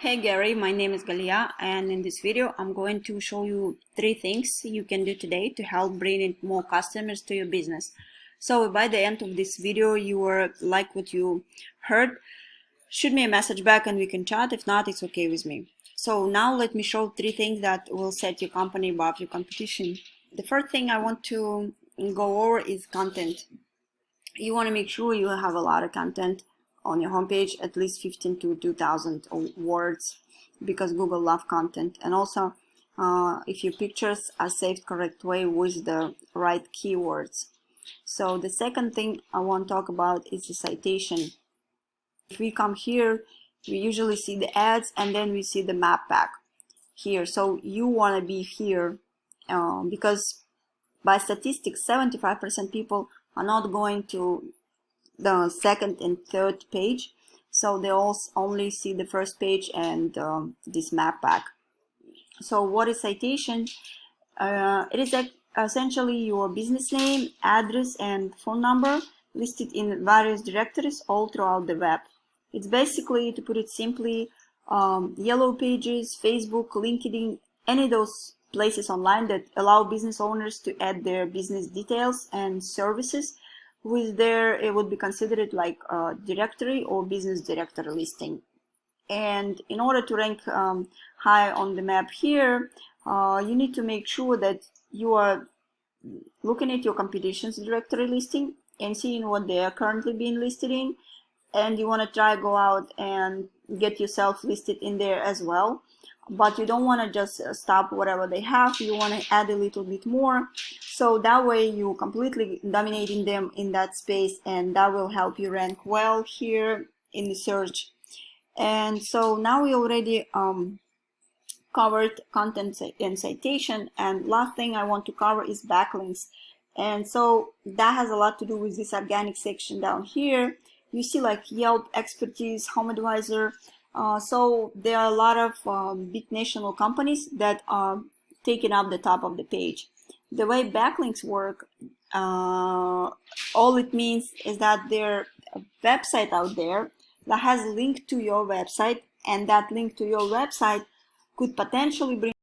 Hey Gary, my name is Galia, and in this video I'm going to show you 3 things you can do today to help bring in more customers to your business. So by the end of this video you will like what you heard, shoot me a message back and we can chat. If not, it's okay with me. So now let me show 3 things that will set your company above your competition. The first thing I want to go over is content. You want to make sure you have a lot of content on your homepage, at least 15 to 2000 words, because Google loves content. And also if your pictures are saved correct way with the right keywords. So the second thing I want to talk about is the citation. If we come here, we usually see the ads and then we see the map pack here. So you want to be here because by statistics 75% people are not going to the second and third page, so they all only see the first page and this map pack. So what is citation? It is essentially your business name, address and phone number listed in various directories all throughout the web. It's basically, to put it simply, yellow pages, Facebook, LinkedIn, any of those places online that allow business owners to add their business details and services with their, it would be considered like a directory or business directory listing. And in order to rank high on the map here, you need to make sure that you are looking at your competition's directory listing and seeing what they are currently being listed in, and you want to try go out and get yourself listed in there as well. But you don't want to just stop whatever they have. You want to add a little bit more, so that way you completely dominating them in that space, and that will help you rank well here in the search. And so now we already covered content and citation, and last thing I want to cover is backlinks. And so that has a lot to do with this organic section down here. You see like Yelp, Expertise, Home Advisor. So there are a lot of big national companies that are taking up the top of the page. The way backlinks work, all it means is that there's a website out there that has a link to your website, and that link to your website could potentially bring